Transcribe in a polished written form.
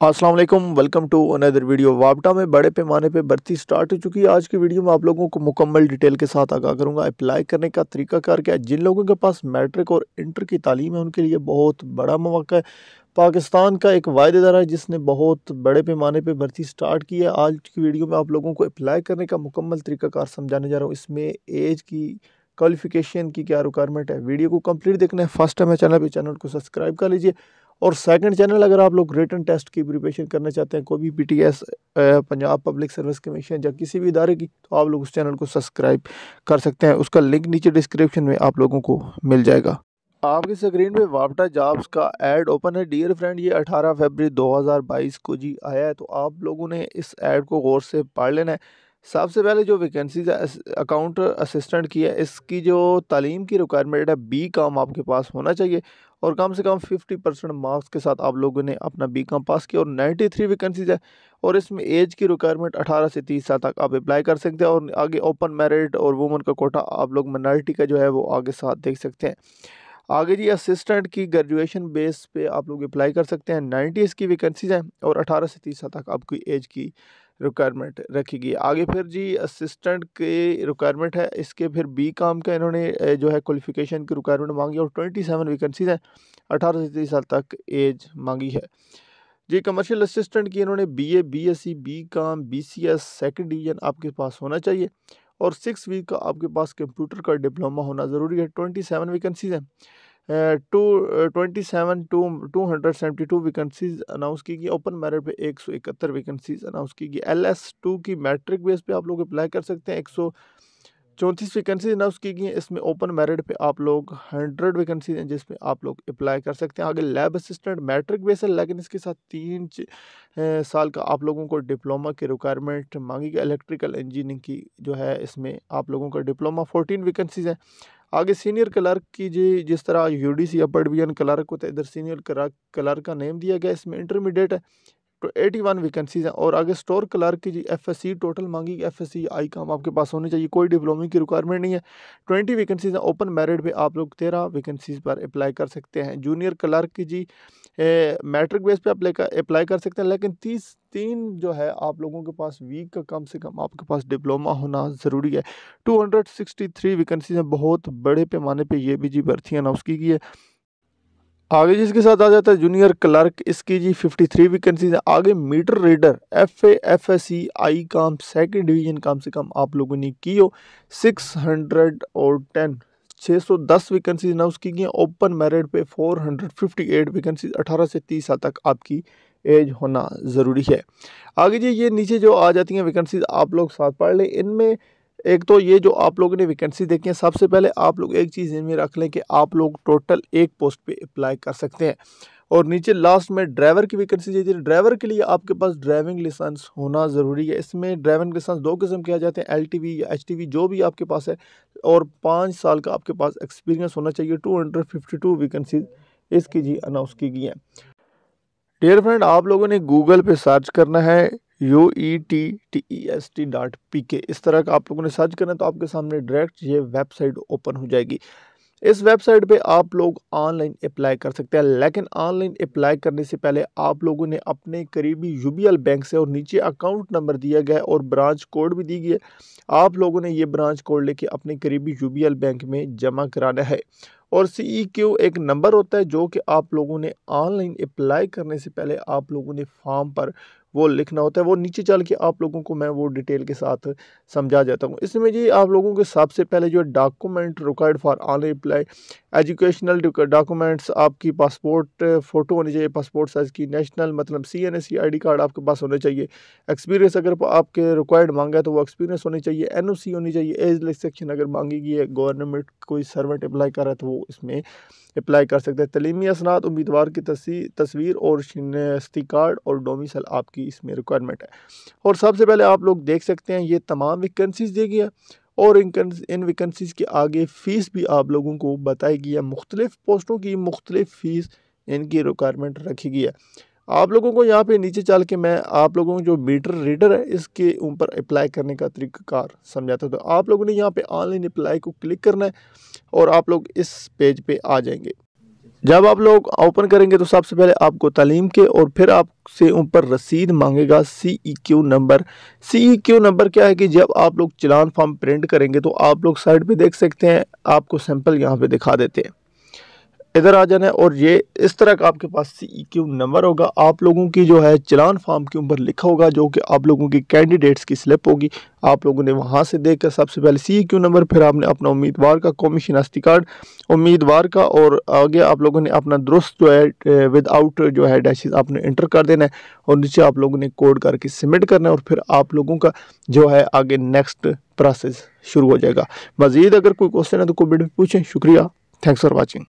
अस्सलाम वालेकुम, welcome to another video. वापटा में बड़े पैमाने पे भर्ती स्टार्ट हो चुकी है। आज की वीडियो में आप लोगों को मुकम्मल डिटेल के साथ आगाह करूंगा। अप्लाई करने का तरीकाकार क्या है। जिन लोगों के पास मैट्रिक और इंटर की तालीम है उनके लिए बहुत बड़ा मौका है। पाकिस्तान का एक वाहिद इदारा है जिसने बहुत बड़े पैमाने पे भर्ती स्टार्ट की है। आज की वीडियो में आप लोगों को अप्लाई करने का मुकम्मल तरीकाकार समझाने जा रहा हूँ। इसमें एज की, क्वालिफिकेशन की क्या रिक्वायरमेंट है। वीडियो को कंप्लीट देखना है। फर्स्ट टाइम है चैनल पे, चैनल को सब्सक्राइब कर लीजिए। और सेकंड चैनल, अगर आप लोग रिटन टेस्ट की प्रिपरेशन करना चाहते हैं, कोई भी PTS, Punjab public service commission या किसी भी इदारे की, तो आप लोग उस चैनल को सब्सक्राइब कर सकते हैं। उसका लिंक नीचे डिस्क्रिप्शन में आप लोगों को मिल जाएगा। आपकी स्क्रीन पे वापटा जॉब्स का ऐड ओपन है। डियर फ्रेंड, ये 18 फरवरी 2022 को जी आया है, तो आप लोगों ने इस ऐड को गौर से पढ़ लेना है। सबसे पहले जो वैकेंसीज अकाउंट असिस्टेंट की है, इसकी जो तालीम की रिक्वायरमेंट है, बी काम आपके पास होना चाहिए और कम से कम 50% मार्क्स के साथ आप लोगों ने अपना बी काम पास किया। और 93 वैकेंसीज है और इसमें एज की रिक्वायरमेंट 18 से 30 साल तक आप अप्लाई कर सकते हैं। और आगे ओपन मेरिट और वुमेन का कोटा आप लोग माइनॉरिटी का जो है वो आगे साथ देख सकते हैं। आगे जी, असिस्टेंट की ग्रेजुएशन बेस पे आप लोग अप्लाई कर सकते हैं। 90 इसकी वैकेंसीज हैं और 18 से 30 साल तक आपकी एज की रिक्वायरमेंट रखी गई है। आगे फिर जी असिस्टेंट की रिक्वायरमेंट है, इसके फिर बी काम का इन्होंने जो है क्वालिफिकेशन की रिक्वायरमेंट मांगी और 27 वैकेंसीज हैं, 18 से 30 साल तक एज मांगी है। जी कमर्शियल असिस्टेंट की इन्होंने बीए, बीएससी, बी काम, बीसीएस सेकंड डिवीजन आपके पास होना चाहिए और 6 वीक का आपके पास कंप्यूटर का डिप्लोमा होना ज़रूरी है। 27 वैकेंसीज हैं। 272 वैकेंसीज अनाउंस की गई। ओपन मेरिट पे 171 वैकेंसीज अनाउंस की गई। LS2 की मैट्रिक बेस पे आप लोग अप्लाई कर सकते हैं। 134 वैकेंसीज अनाउंस की गई हैं। इसमें ओपन मेरिट पे आप लोग 100 वैकेंसीज हैं जिसमें आप लोग अप्लाई कर सकते हैं। आगे लैब असिस्टेंट मैट्रिक बेस है, लेकिन इसके साथ 3 साल का आप लोगों को डिप्लोमा की रिक्वायरमेंट मांगी गई। इलेक्ट्रिकल इंजीनियरिंग की जो है इसमें आप लोगों का डिप्लोमा 14 वैकेंसीज हैं। आगे सीनियर क्लर्क की जी, जिस तरह यूडीसी अपर डिवीजन क्लर्क होता है, इधर सीनियर क्लर्क का नेम दिया गया, इसमें इंटरमीडिएट है। तो 81 वैकेंसीज हैं। और आगे स्टोर क्लर्क की जी एफएससी टोटल मांगी, एफएससी आई काम आपके पास होनी चाहिए, कोई डिप्लोमे की रिक्वायरमेंट नहीं है। 20 वैकेंसीज हैं। ओपन मेरिट पे आप लोग 13 वैकेंसीज पर अप्लाई कर सकते हैं। जूनियर क्लर्क की जी मैट्रिक बेस पे अप्लाई कर सकते हैं, लेकिन 3 जो है आप लोगों के पास वीक का कम से कम आपके पास डिप्लोमा होना ज़रूरी है। 263 वैकेंसीज हैं। बहुत बड़े पैमाने पे ये भी जी भर्तियाँ अनाउंस की गई है। आगे जिसके साथ आ जाता है जूनियर क्लर्क, इसकी जी 53 वैकेंसीज है। आगे मीटर रीडर FA FSC आई काम सेकंड डिवीजन कम से कम आप लोगों ने की हो। 610 वैकेंसीज अनाउंस की गई हैं। ओपन मेरिट पे 458 वैकेंसीज, 18 से 30 साल तक आपकी एज होना ज़रूरी है। आगे जी ये नीचे जो आ जाती हैं वैकेंसीज आप लोग साथ पढ़ लें। इनमें एक तो ये जो आप लोगों ने वैकेंसी देखी है, सबसे पहले आप लोग एक चीज़ इनमें रख लें कि आप लोग टोटल एक पोस्ट पे अप्लाई कर सकते हैं। और नीचे लास्ट में ड्राइवर की वैकेंसी देती है। ड्राइवर के लिए आपके पास ड्राइविंग लाइसेंस होना ज़रूरी है। इसमें ड्राइविंग लाइसेंस 2 किस्म के आ जाते हैं, LTV या HTV, जो भी आपके पास है, और 5 साल का आपके पास एक्सपीरियंस होना चाहिए। 252 वैकेंसीज इसकी जी अनाउंस की गई हैं। डियर फ्रेंड, आप लोगों ने गूगल पे सर्च करना है UETTEST.PK। इस तरह का आप लोगों ने सर्च करना है तो आपके सामने डायरेक्ट ये वेबसाइट ओपन हो जाएगी। इस वेबसाइट पे आप लोग ऑनलाइन अप्लाई कर सकते हैं, लेकिन ऑनलाइन अप्लाई करने से पहले आप लोगों ने अपने करीबी UBL बैंक से, और नीचे अकाउंट नंबर दिया गया है और ब्रांच कोड भी दी गई है, आप लोगों ने ये ब्रांच कोड लेके अपने करीबी UBL बैंक में जमा कराना है। और CEQ एक नंबर होता है जो कि आप लोगों ने ऑनलाइन अप्लाई करने से पहले आप लोगों ने फॉर्म पर वो लिखना होता है। वो नीचे चल के आप लोगों को मैं वो डिटेल के साथ समझा जाता हूँ। इसमें जी आप लोगों के सबसे पहले जो document required for online apply, educational documents, आपकी पासपोर्ट फ़ोटो होनी चाहिए, पासपोर्ट साइज़ की, नेशनल मतलब CNSE ID कार्ड आपके पास होना चाहिए। एक्सपीरियंस अगर आपके रिक्वायर्ड मांगा है तो वो एक्सपीरियंस होनी चाहिए। NOC होनी चाहिए। एज रिस्ट्रिक्शन अगर मांगी गई है, गवर्नमेंट कोई सर्वेंट अप्लाई कर रहा है तो वो इसमें अप्लाई कर सकते हैं। तलीमी असनाद, उम्मीदवार की तस्वीर और शिनाख्ती कार्ड और डोमिसाइल आपकी इसमें रिक्वायरमेंट है। और सबसे पहले आप लोग देख सकते हैं ये तमाम वैकेंसीज दी गई है और इन वैकेंसीज के आगे फ़ीस भी आप लोगों को बताई गई है। मुख्तलिफ़ पोस्टों की मुख्तलिफ़ फ़ीस इनकी रिक्वायरमेंट रखी गई है। आप लोगों को यहाँ पे नीचे चल के मैं आप लोगों को जो मीटर रीडर है इसके ऊपर अप्लाई करने का तरीक़ाकार समझाता हूँ। तो आप लोगों ने यहाँ पे ऑनलाइन अप्लाई को क्लिक करना है और आप लोग इस पेज पे आ जाएंगे। जब आप लोग ओपन करेंगे तो सबसे पहले आपको तालीम के और फिर आपसे ऊपर रसीद मांगेगा CEQ नंबर। CEQ नंबर क्या है कि जब आप लोग चालान फॉर्म प्रिंट करेंगे तो आप लोग साइड पे देख सकते हैं, आपको सैंपल यहाँ पे दिखा देते हैं। इधर आ जाना है और ये इस तरह का आपके पास CEQ नंबर होगा। आप लोगों की जो है चालान फॉर्म के ऊपर लिखा होगा, जो कि आप लोगों की कैंडिडेट्स की स्लिप होगी। आप लोगों ने वहां से देखकर सबसे पहले CEQ नंबर, फिर आपने अपना उम्मीदवार का कौमी शनाख्ती कार्ड उम्मीदवार का, और आगे आप लोगों ने अपना दुरुस्त जो है विदाउट जो है डैशेस आपने इंटर कर देना है और नीचे आप लोगों ने कोड करके सबमिट करना है और फिर आप लोगों का जो है आगे नेक्स्ट प्रोसेस शुरू हो जाएगा। मज़ीद अगर कोई क्वेश्चन है तो कमेंट में पूछें। शुक्रिया, थैंक्स फॉर वॉचिंग।